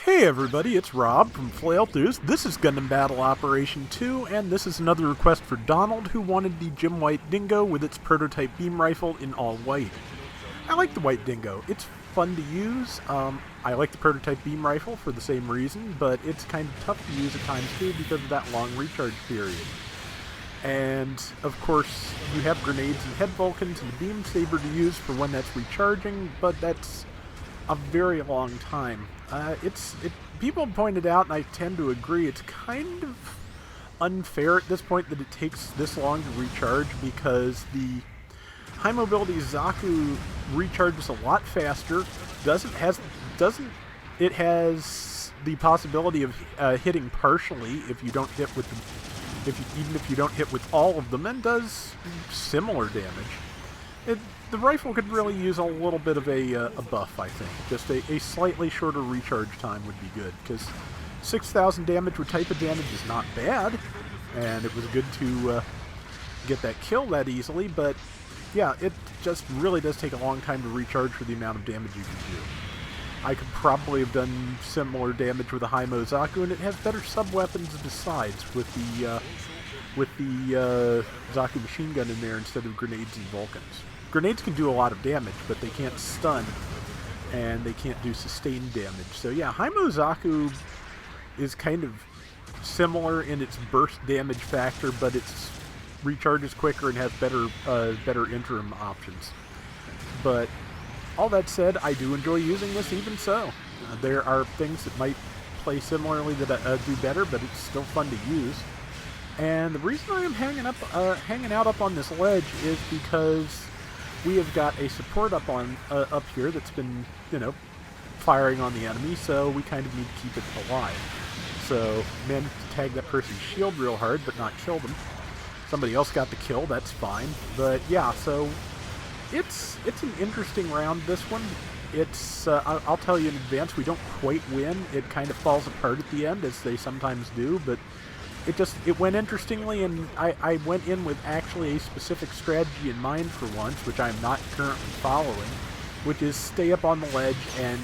Hey everybody, it's Rob from Flailthroughs. This is Gundam Battle Operation 2, and this is another request for Donald, who wanted the Gem White Dingo with its prototype beam rifle in all white. I like the white Dingo. It's fun to use. I like the prototype beam rifle for the same reason, but it's kind of tough to use at times too because of that long recharge period. And, of course, you have grenades and head Vulcans and the beam saber to use for when that's recharging, but that's a very long time. People have pointed out, and I tend to agree, it's kind of unfair at this point that it takes this long to recharge because the high mobility Zaku recharges a lot faster. It has the possibility of hitting partially if you don't hit with even if you don't hit with all of them, and does similar damage. The rifle could really use a little bit of a buff, I think. Just a slightly shorter recharge time would be good, because 6,000 damage with type advantage is not bad, and it was good to get that kill that easily, but yeah, it just really does take a long time to recharge for the amount of damage you can do. I could probably have done similar damage with a high-mo Zaku, and it has better sub-weapons besides, with the Zaku machine gun in there instead of grenades and Vulcans. Grenades can do a lot of damage, but they can't stun, and they can't do sustained damage. So yeah, high-mo Zaku is kind of similar in its burst damage factor, but it recharges quicker and has better interim options. But all that said, I do enjoy using this even so. There are things that might play similarly that do better, but it's still fun to use. And the reason I am hanging out up on this ledge is because we have got a support up here that's been, firing on the enemy, so we kind of need to keep it alive. So, managed to tag that person's shield real hard, but not kill them. Somebody else got the kill, that's fine. But yeah, so it's an interesting round, this one. I'll tell you in advance, we don't quite win. It kind of falls apart at the end, as they sometimes do, but it went interestingly, and I went in with actually a specific strategy in mind for once, which I'm not currently following, which is stay up on the ledge and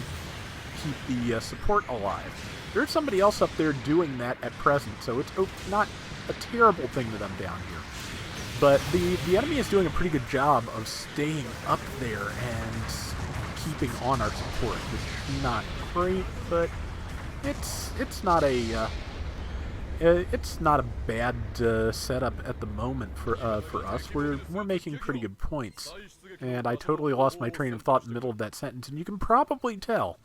keep the support alive. There's somebody else up there doing that at present, so it's not a terrible thing that I'm down here. But the enemy is doing a pretty good job of staying up there and keeping on our support, which is not great, but it's not a bad setup at the moment for us. We're making pretty good points, and I totally lost my train of thought in the middle of that sentence, and you can probably tell.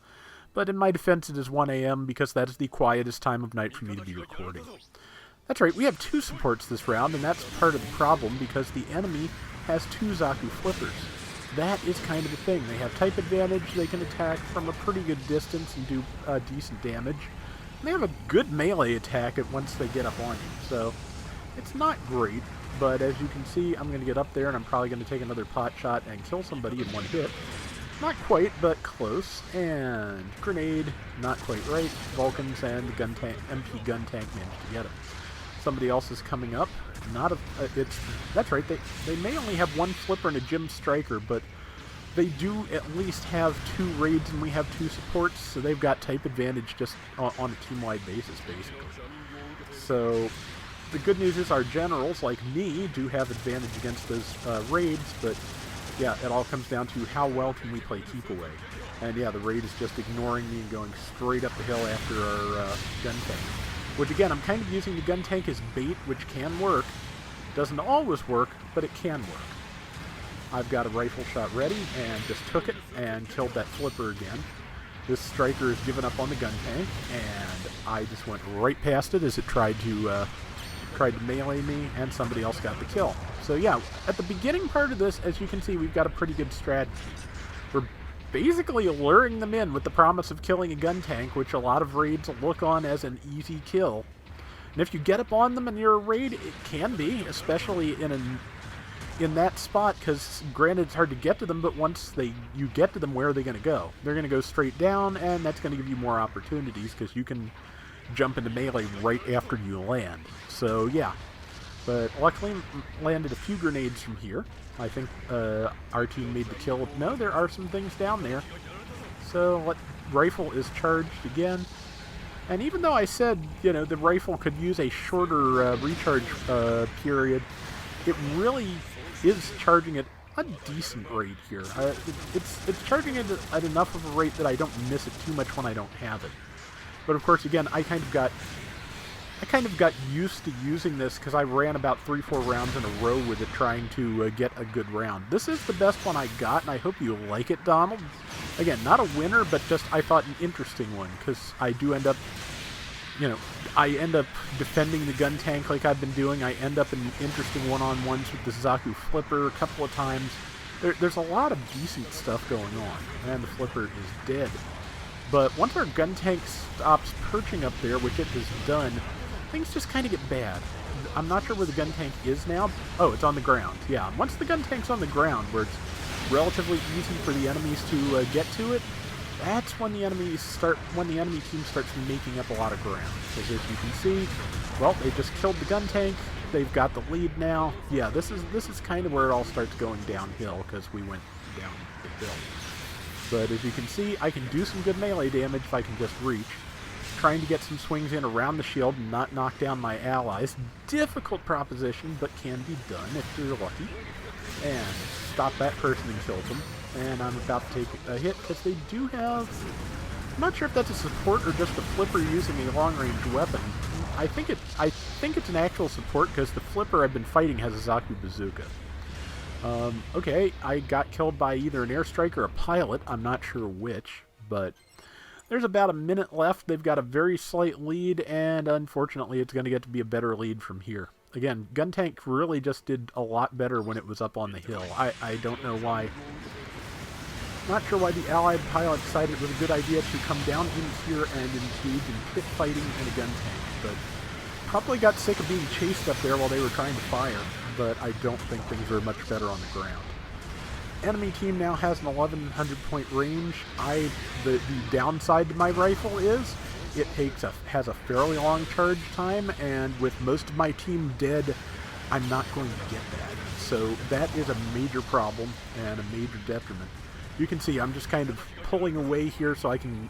But in my defense, it is 1 a.m. because that is the quietest time of night for me to be recording. That's right, we have 2 supports this round, and that's part of the problem because the enemy has 2 Zaku flippers. That is kind of the thing. They have type advantage, they can attack from a pretty good distance and do decent damage. And they have a good melee attack once they get up on you, so it's not great, but as you can see, I'm going to get up there and I'm probably going to take another pot shot and kill somebody in one hit. Not quite, but close. And grenade, not quite right. Vulcans and the MP gun tank managed to get him. Somebody else is coming up. That's right. They may only have 1 flipper and a gym striker, but they do at least have 2 raids and we have 2 supports, so they've got type advantage just on a team-wide basis, basically. So the good news is our generals, like me, do have advantage against those raids, but yeah, it all comes down to how well can we play keep away. And yeah, the raid is just ignoring me and going straight up the hill after our gun tank. Which again, I'm kind of using the gun tank as bait, which can work. Doesn't always work, but it can work. I've got a rifle shot ready and just took it and killed that flipper again. This striker has given up on the gun tank, and I just went right past it as it tried to melee me, and somebody else got the kill. So yeah, at the beginning part of this, as you can see, we've got a pretty good strategy. We're basically luring them in with the promise of killing a gun tank, which a lot of raids look on as an easy kill. And if you get up on them and you're a raid, it can be, especially in that spot, because granted it's hard to get to them, but once you get to them, where are they going to go? They're going to go straight down, and that's going to give you more opportunities, because you can jump into melee right after you land. So yeah, but luckily landed a few grenades from here. I think our team made the kill. No, there are some things down there. So rifle is charged again. And even though I said, you know, the rifle could use a shorter recharge period, it really is charging at a decent rate here. It's charging it at enough of a rate that I don't miss it too much when I don't have it. But of course, again, I kind of got used to using this because I ran about 3-4 rounds in a row with it trying to get a good round. This is the best one I got, and I hope you like it, Donald. Again, not a winner, but just I thought an interesting one because I do end up, you know, I end up defending the gun tank like I've been doing. I end up in interesting one-on-ones with the Zaku flipper a couple of times. There's a lot of decent stuff going on, and the flipper is dead. But once our gun tank stops perching up there, which it has done, things just kind of get bad. I'm not sure where the gun tank is now. Oh, it's on the ground. Yeah, once the gun tank's on the ground, where it's relatively easy for the enemies to get to it, that's when the enemy team starts making up a lot of ground. Because as you can see, well, they just killed the gun tank. They've got the lead now. Yeah, this is kind of where it all starts going downhill because we went down the hill. But as you can see, I can do some good melee damage if I can just reach. Trying to get some swings in around the shield and not knock down my allies. Difficult proposition, but can be done if you're lucky. And stop that person and kills them. And I'm about to take a hit because they do have... I'm not sure if that's a support or just a flipper using a long-range weapon. I think it's an actual support because the flipper I've been fighting has a Zaku bazooka. Okay, I got killed by either an airstrike or a pilot. I'm not sure which, but there's about a minute left. They've got a very slight lead, and unfortunately it's going to get to be a better lead from here. Again, gun tank really just did a lot better when it was up on the hill. I don't know why. Not sure why the Allied pilot decided it was a good idea to come down in here and engage in pit fighting in a gun tank, but probably got sick of being chased up there while they were trying to fire. But I don't think things are much better on the ground. Enemy team now has an 1100 point range. The downside to my rifle is it has a fairly long charge time, and with most of my team dead, I'm not going to get that. So that is a major problem and a major detriment. You can see I'm just kind of pulling away here so I can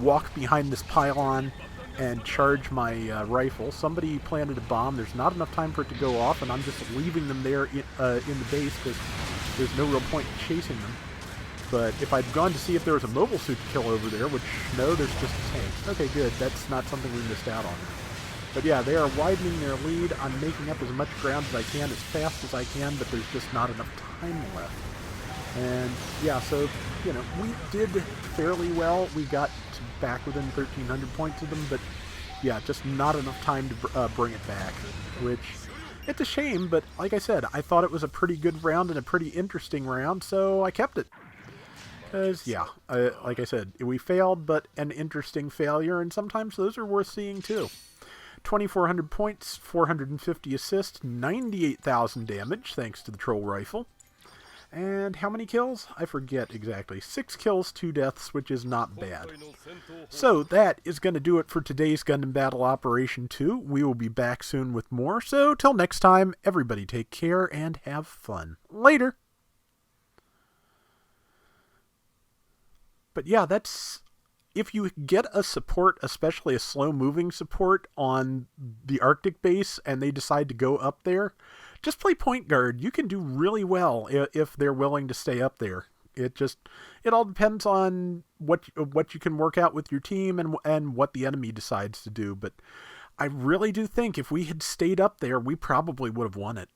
walk behind this pylon and charge my rifle. Somebody planted a bomb. There's not enough time for it to go off, and I'm just leaving them there in the base because there's no real point in chasing them. But if I'd gone to see if there was a mobile suit to kill over there, which, no, there's just a tank. Okay, good. That's not something we missed out on. But yeah, they are widening their lead. I'm making up as much ground as I can, as fast as I can, but there's just not enough time left. And yeah, so, you know, we did fairly well. We got back within 1,300 points of them, but yeah, just not enough time to bring it back, which, it's a shame, but like I said, I thought it was a pretty good round and a pretty interesting round, so I kept it. Because, yeah, like I said, we failed, but an interesting failure, and sometimes those are worth seeing too. 2,400 points, 450 assists, 98,000 damage, thanks to the troll rifle. And how many kills? I forget exactly. 6 kills, 2 deaths, which is not bad. So that is going to do it for today's Gundam Battle Operation 2. We will be back soon with more. So till next time, everybody take care and have fun. Later! But yeah, that's... If you get a support, especially a slow-moving support on the Arctic base, and they decide to go up there, just play point guard. You can do really well if they're willing to stay up there. It all depends on what you can work out with your team and what the enemy decides to do. But I really do think if we had stayed up there, we probably would have won it.